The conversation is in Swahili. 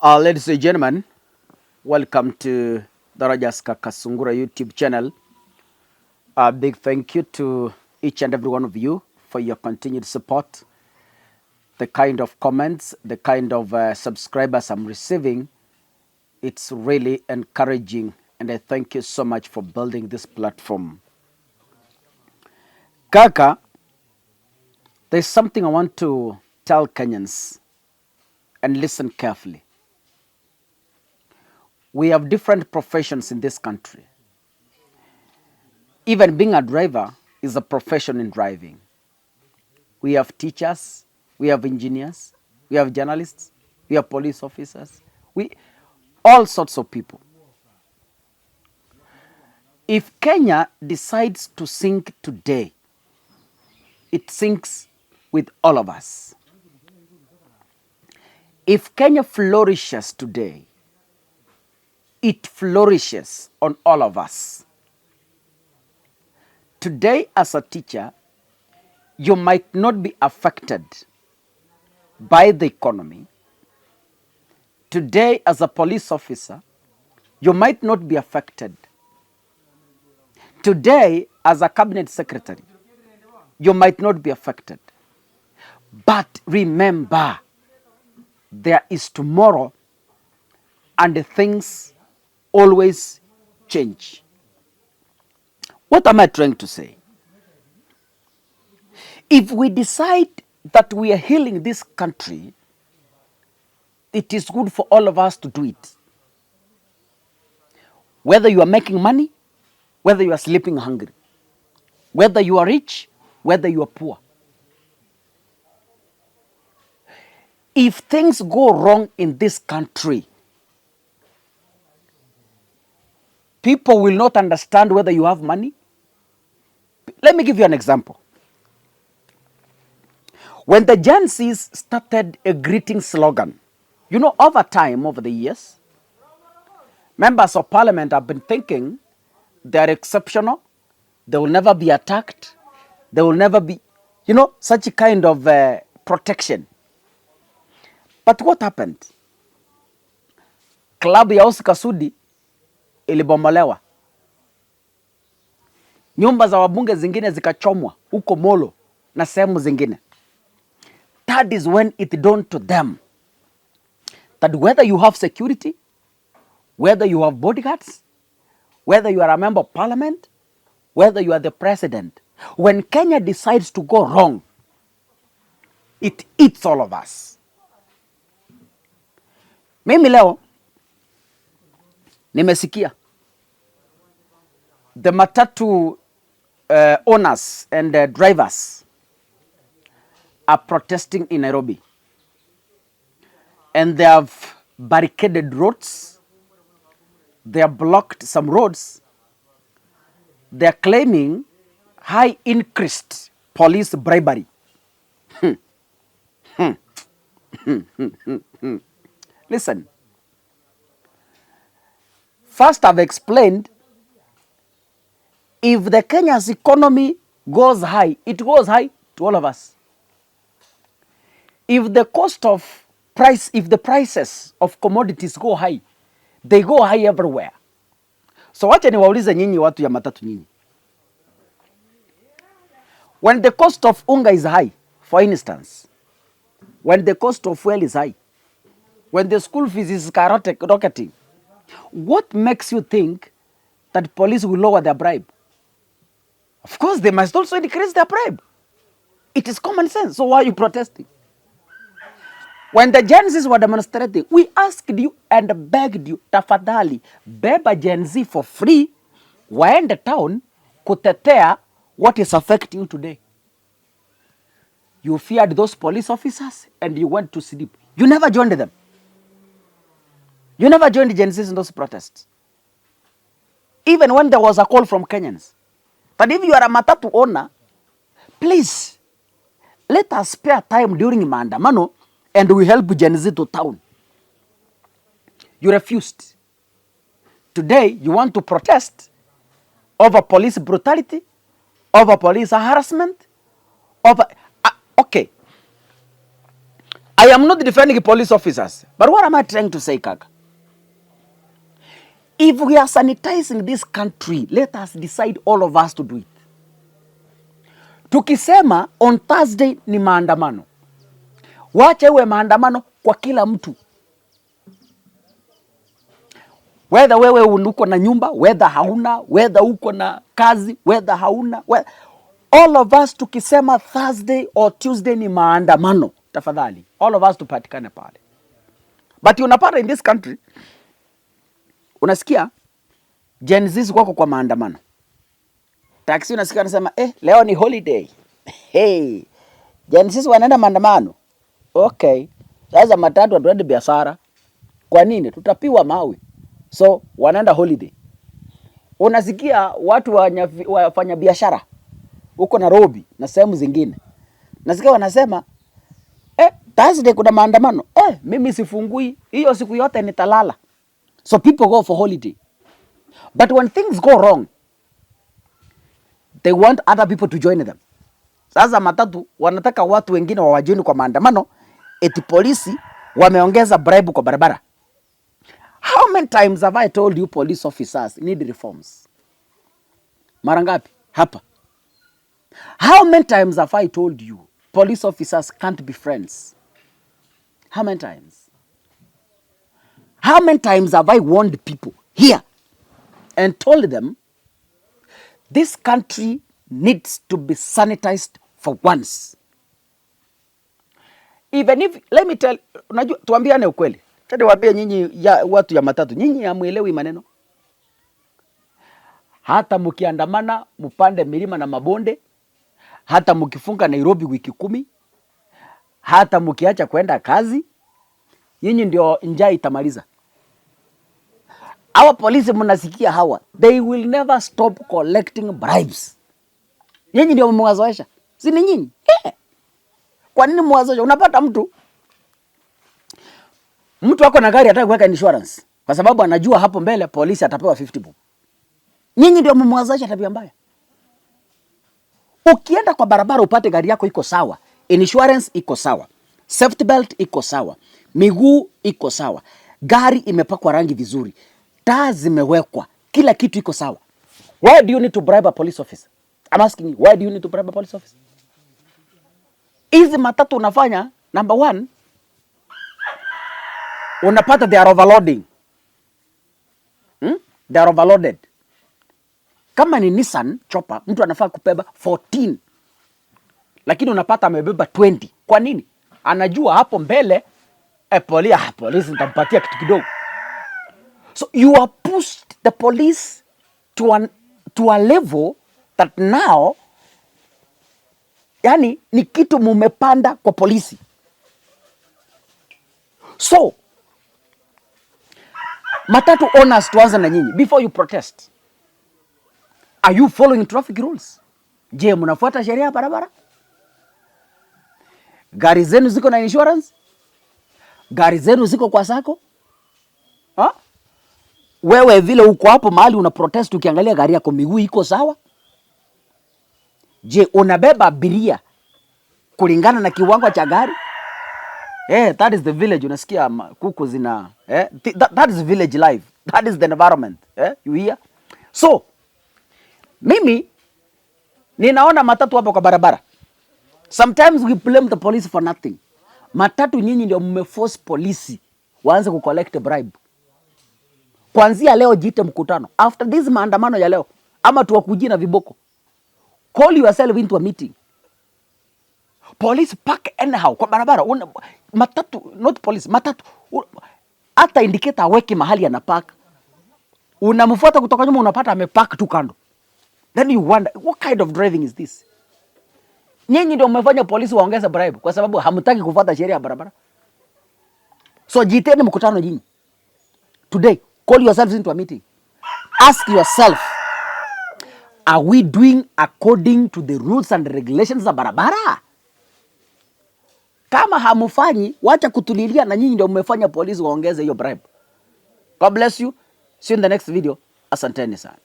Ladies and gentlemen, welcome to the Rajas Kakasungura YouTube channel. A big thank you to each and every one of you for your continued support. The kind of comments, the kind of subscribers I'm receiving, it's really encouraging, and I thank you so much for building this platform. Kaka, there's something I want to tell Kenyans, and listen carefully. We have different professions in this country. Even being a driver is a profession in driving. We have teachers, we have engineers, we have journalists, we have police officers, all sorts of people. If Kenya decides to sink today, it sinks with all of us. If Kenya flourishes today, it flourishes on all of us. Today, as a teacher, you might not be affected by the economy. Today, as a police officer, you might not be affected. Today, as a cabinet secretary, you might not be affected. But remember, there is tomorrow, and things always change. What am I trying to say? If we decide that we are healing this country, it is good for all of us to do it. Whether you are making money, whether you are sleeping hungry, whether you are rich, whether you are poor. If things go wrong in this country, people will not understand whether you have money. Let me give you an example. When the Gen Zs started a greeting slogan, over time, over the years, members of parliament have been thinking they are exceptional, they will never be attacked, they will never be, such a kind of protection. But what happened? Klabu ya Oscar Sudi ilibomolewa. Nyumba za wabunge zingine zikachomwa huko Molo na sehemu zingine. That is when it dawned to them that whether you have security, whether you have bodyguards, whether you are a member of parliament, whether you are the president, when Kenya decides to go wrong, it eats all of us. Mimi leo nimesikia the Matatu owners and drivers are protesting in Nairobi, and they have barricaded roads, they have blocked some roads. They are claiming high increased police bribery. Listen, first I've explained, if the Kenya's economy goes high, it goes high to all of us. If the prices of commodities go high, they go high everywhere. So wacha niwaulize nyinyi watu ya matatu nyinyi. When the cost of unga is high, for instance, when the cost of fuel is high, when the school fees is rocketing, what makes you think that police will lower their bribe? Of course, they must also increase their bribe. It is common sense. So why are you protesting? When the Gen Zs were demonstrating, we asked you and begged you, tafadhali, beba Gen Z for free, waende town kutetea what is affecting you today. You feared those police officers and you went to sleep. You never joined them. You never joined the Gen Zs in those protests. Even when there was a call from Kenyans. But if you are a Matatu owner, please, let us spare time during maandamano and we help Gen Z to town. You refused. Today, you want to protest over police brutality, over police harassment, over... okay. I am not defending police officers, but what am I trying to say, Kaka? If we are sanitizing this country, let us decide all of us to do it. Tukisema on Thursday ni maandamano, wacha iwe maandamano kwa kila mtu, whether wewe uko na nyumba, whether hauna, whether uko na kazi, whether hauna, all of us tukisema Thursday or Tuesday ni maandamano, tafadhali all of us tupatikane pale. But unapata in this country, unasikia Gen Z wako kwa maandamano. Taxi unasikia anasema leo ni holiday. Hey, Gen Z wanaenda maandamano. Okay. Sasa matatu hatuendi biashara. Kwa nini? Tutapiwa mawe. So wanaenda holiday. Unasikia watu wafanya biashara huko Nairobi na sehemu zingine, nasikia wanasema Thursday kuna maandamano. Mimi sifungui hiyo siku yote, nitalala. So people go for holiday. But when things go wrong, they want other people to join them. Sasa matatu wanataka watu wengine wawajoin kwa maandamano, eti polisi wameongeza bribe kwa barabara. How many times have I told you police officers need reforms? Mara ngapi hapa? How many times have I told you police officers can't be friends? How many times? How many times have I warned people here and told them this country needs to be sanitized for once? Even if, let me tell, unajua tuambiane ukweli. Tende waambie nyinyi ya watu ya matatu, nyinyi hamuelewi maneno. Hata mkiandamana mpande milima na mabonde, hata mkifunga Nairobi wiki 10, hata mkiacha kwenda kazi, nyinyi ndio njaa itamaliza. Hawa polisi mnasikia hawa, they will never stop collecting bribes. Nyinyi ndio mmewazoesha. Si ni nyinyi? Kwa nini mwazoesha? Unapata mtu wako na gari hataki kuweka insurance kwa sababu anajua hapo mbele polisi atapewa 50 bob. Nyinyi ndio mmewazoesha tabia mbaya. Ukienda kwa barabara upate gari yako iko sawa, insurance iko sawa, safety belt iko sawa, miguu iko sawa, gari imepakwa rangi vizuri, taa zimewekwa, kila kitu iko sawa. Why do you need to bribe a police officer? I'm asking you, why do you need to bribe a police officer? Hizi matatu unafanya, number one, unapata they are overloading. They are overloaded. Kama ni Nissan chopper, mtu anafaa kubeba 14. Lakini unapata amebeba 20. Kwa nini? Anajua hapo mbele polisi nitampatia kitu kidogo. So you are pushed the police to a level that now, yani ni kitu mumepanda kwa polisi. So matatu owners, tuanze na nyinyi before you protest. Are you following traffic rules? Je, mnafuata sheria ya barabara? Gari zenu ziko na insurance? Gari zenu ziko kwa sako? Wewe vile uko hapo mahali una protest ukiangalia gari yako miguu iko sawa? Je, unabeba abiria kulingana na kiwango cha gari? That is the village. Unasikia kuku zina that is village life. That is the environment. You hear? So mimi ninaona matatu hapo kwa barabara. Sometimes we blame the police for nothing. Matatu nyinyi ndio mmeforce polisi waanze kucollect bribe. Kuanzia leo jiite mkutano. After this maandamano ya leo, ama tuwakujie na viboko. Call yourself into a meeting. Police park anyhow kwa barabara. Matatu, not police, matatu. Hata indicator aweke mahali anapark. Unamfuata kutoka nyuma unapata amepark tu kando. Then you wonder, what kind of driving is this? Nyinyi ndio mmefanya polisi waongeze bribe kwa sababu hamtaki kufuata sheria ya barabara. So jiteni mkutano nyinyi. Today, call yourselves into a meeting. Ask yourself, are we doing according to the rules and regulations za barabara? Kama hamufanyi, wacha kutulilia na nyinyi ndio mmefanya polisi waongeze hiyo bribe. God bless you. See you in the next video. Asanteni sana.